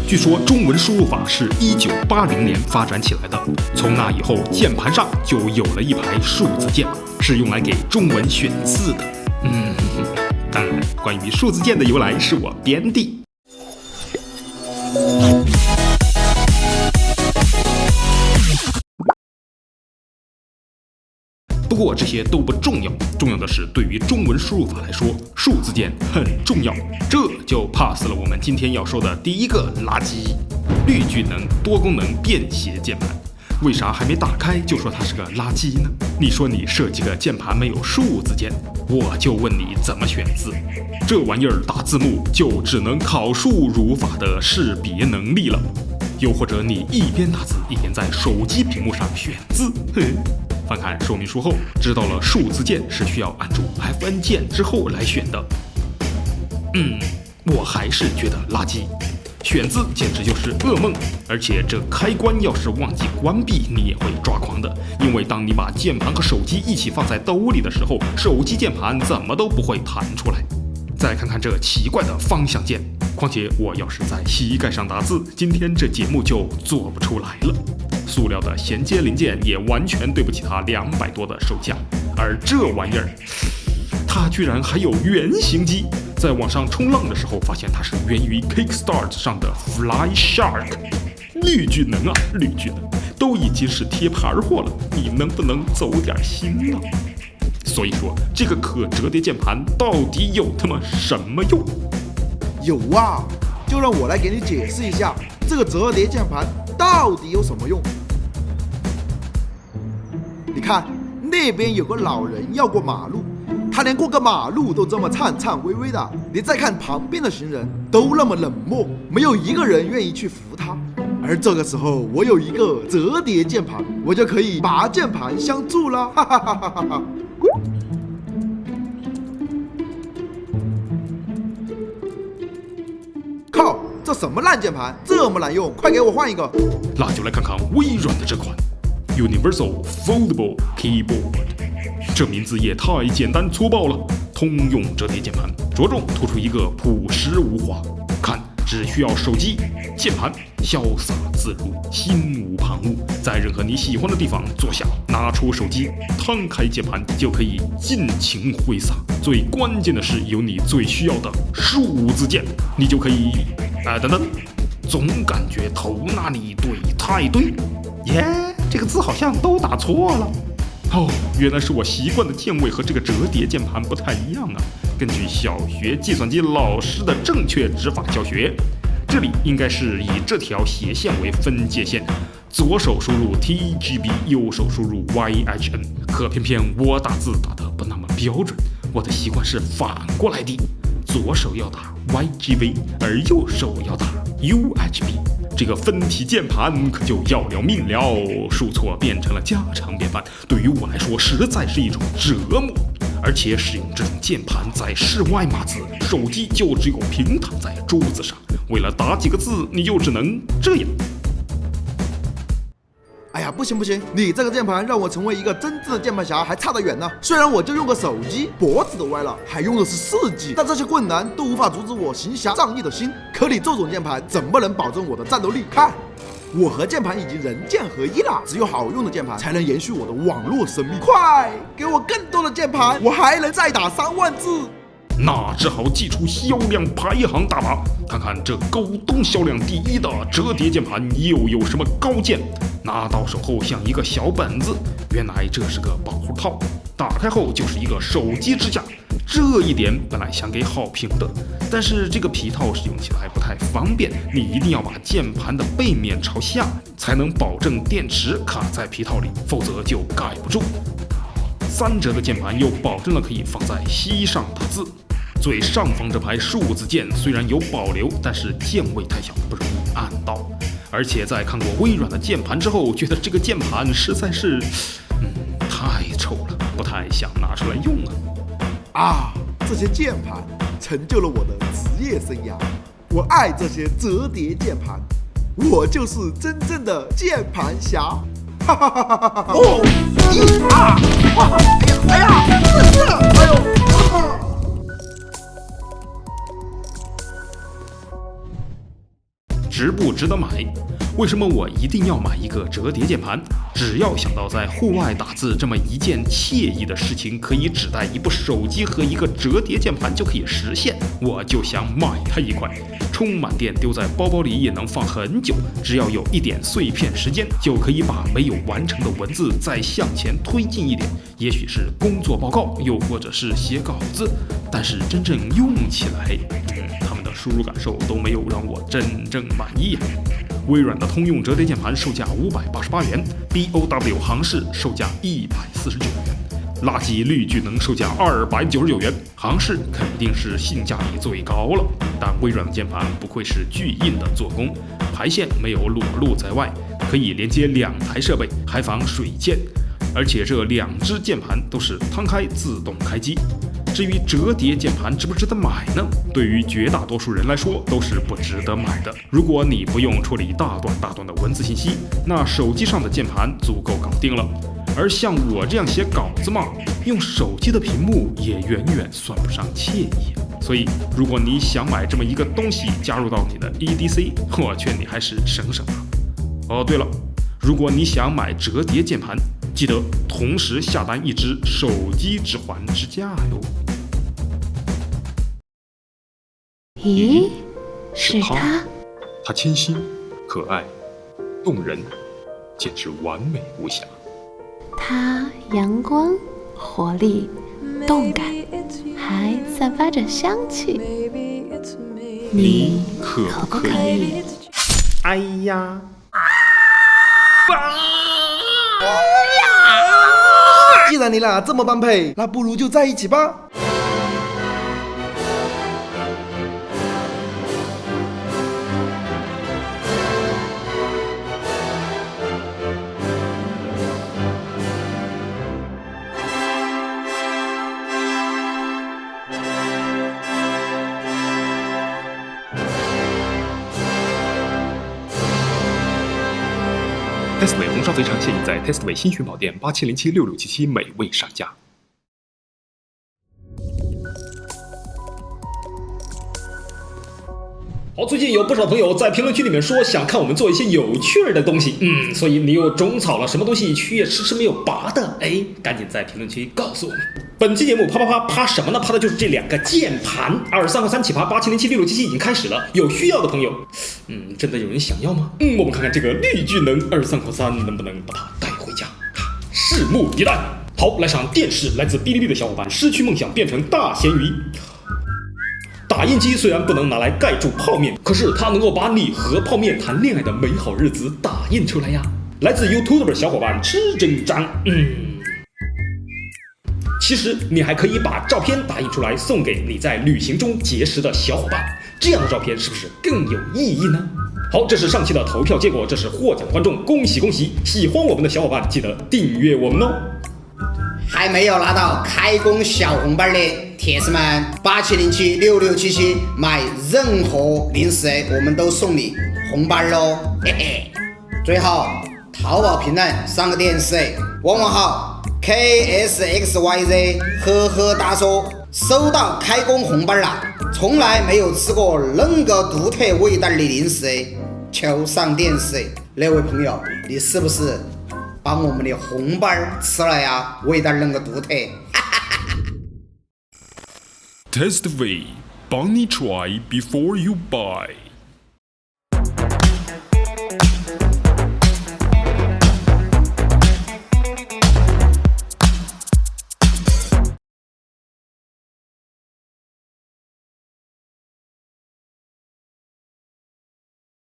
据说中文输入法是1980年发展起来的，从那以后，键盘上就有了一排数字键，是用来给中文选字的。当然，关于数字键的由来是我编的。不过这些都不重要，重要的是对于中文输入法来说，数字键很重要。这就 pass 了我们今天要说的第一个垃圾——绿巨能多功能便携键盘。为啥还没打开就说它是个垃圾呢？你说你设计个键盘没有数字键，我就问你怎么选字？这玩意儿打字幕就只能考数如法的识别能力了。又或者你一边打字一边在手机屏幕上选字，翻看说明书后，知道了数字键是需要按住 FN 键之后来选的。我还是觉得垃圾。选字简直就是噩梦，而且这开关要是忘记关闭，你也会抓狂的。因为当你把键盘和手机一起放在兜里的时候，手机键盘怎么都不会弹出来。再看看这奇怪的方向键，况且我要是在膝盖上打字，今天这节目就做不出来了。塑料的衔接零件也完全对不起它200多的售价，而这玩意儿，它居然还有原型机。在网上冲浪的时候，发现它是源于 Kickstart 上的 Fly Shark。绿巨能啊，绿巨能都已经是贴牌货了，你能不能走点心呢？所以说，这个可折叠键盘到底有他妈什么用？有啊，就让我来给你解释一下，这个折叠键盘到底有什么用。你看，那边有个老人要过马路，他连过个马路都这么颤颤巍巍的，你再看旁边的行人都那么冷漠，没有一个人愿意去扶他。而这个时候，我有一个折叠键盘，我就可以拔键盘相助了，哈哈哈哈哈哈！靠，这什么烂键盘，这么难用，快给我换一个！那就来看看微软的这款 Universal Foldable Keyboard。这名字也太简单粗暴了，通用折叠键盘，着重突出一个朴实无华。看，只需要手机、键盘，潇洒自如，心无旁骛，在任何你喜欢的地方坐下，拿出手机，摊开键盘，就可以尽情挥洒。最关键的是，有你最需要的数字键，你就可以……等等，总感觉头哪里对太对？这个字好像都打错了。原来是我习惯的键位和这个折叠键盘不太一样啊。根据小学计算机老师的正确指法教学，这里应该是以这条斜线为分界线，左手输入 TGB， 右手输入 YHN。可偏偏我打字打得不那么标准，我的习惯是反过来的，左手要打 YGV， 而右手要打 UHB。这个分体键盘可就要了命了，输错变成了家常便饭，对于我来说实在是一种折磨。而且使用这种键盘在室外码字，手机就只有平躺在桌子上，为了打几个字，你就只能这样。哎呀，不行，你这个键盘让我成为一个真正的键盘侠还差得远呢。虽然我就用个手机，脖子都歪了，还用的是4G，但这些困难都无法阻止我行侠仗义的心。可你这种键盘怎么能保证我的战斗力？看，我和键盘已经人键合一了，只有好用的键盘才能延续我的网络生命。快给我更多的键盘，我还能再打3万字。那只好祭出销量排行大法，看看这狗东销量第1的折叠键盘又有什么高见。拿到手后像一个小本子，原来这是个保护套，打开后就是一个手机支架。这一点本来想给好评的，但是这个皮套使用起来不太方便，你一定要把键盘的背面朝下，才能保证电池卡在皮套里，否则就盖不住。3折的键盘又保证了可以放在膝上打字。最上方这排数字键虽然有保留，但是键位太小，不容易按到。而且在看过微软的键盘之后，觉得这个键盘实在是，太丑了，不太想拿出来用啊。这些键盘成就了我的职业生涯，我爱这些折叠键盘，我就是真正的键盘侠。哈哈哈哈哈哈！值不值得买？为什么我一定要买一个折叠键盘？只要想到在户外打字这么一件惬意的事情，可以只带一部手机和一个折叠键盘就可以实现，我就想买它一块。充满电丢在包包里也能放很久，只要有一点碎片时间，就可以把没有完成的文字再向前推进一点，也许是工作报告，又或者是写稿子。但是真正用起来，他们的输入感受都没有让我真正满意呀。微软的通用折叠键盘售价588元 ，BOW 行市售价149元，垃圾绿巨能售价299元，行市肯定是性价比最高了。但微软的键盘不愧是巨硬的做工，排线没有裸露在外，可以连接2台设备，还防水溅。而且这2只键盘都是摊开自动开机。至于折叠键盘值不值得买呢？对于绝大多数人来说都是不值得买的。如果你不用处理大段的文字信息，那手机上的键盘足够搞定了。而像我这样写稿子嘛，用手机的屏幕也远远算不上惬意。所以如果你想买这么一个东西加入到你的 EDC， 我劝你还是省省吧。哦，对了，如果你想买折叠键盘，记得同时下单一只手机指环支架哟。咦，是他？他清新、可爱、动人，简直完美无瑕。他阳光、活力、动感，还散发着香气。你可不可以？哎呀！既然你俩这么般配，那不如就在一起吧。Testway 红烧肥肠现已在 Testway 新寻宝店87076677美味上架。好，最近有不少朋友在评论区里面说想看我们做一些有趣的东西，所以你又种草了什么东西区也迟迟没有拔的？哎，赶紧在评论区告诉我们。本期节目啪啪啪啪什么呢？啪的就是这2个键盘，23和3起啪87076677已经开始了，有需要的朋友，真的有人想要吗？我们看看这个绿巨能23和3能不能把它带回家，拭目以待。好，来上电视，来自哔哩哔哩的小伙伴失去梦想变成大咸鱼。打印机虽然不能拿来盖住泡面，可是它能够把你和泡面谈恋爱的美好日子打印出来呀。来自 YouTuber 小伙伴吃真章，其实你还可以把照片打印出来送给你在旅行中结识的小伙伴，这样的照片是不是更有意义呢？好，这是上期的投票结果，这是获奖观众，恭喜恭喜！喜欢我们的小伙伴记得订阅我们哦。还没有拿到开工小红包的铁子们，87076677买任何零食我们都送你红包咯，嘿嘿。最后淘宝评论3个电视，旺旺号 KSXYZ 呵呵哒说收到开工红包了，从来没有吃过恁个独特味道的零食，求上电视。那位朋友，你是不是把我们的红包吃了呀？味道恁个独特。Testway 帮你 try before you buy。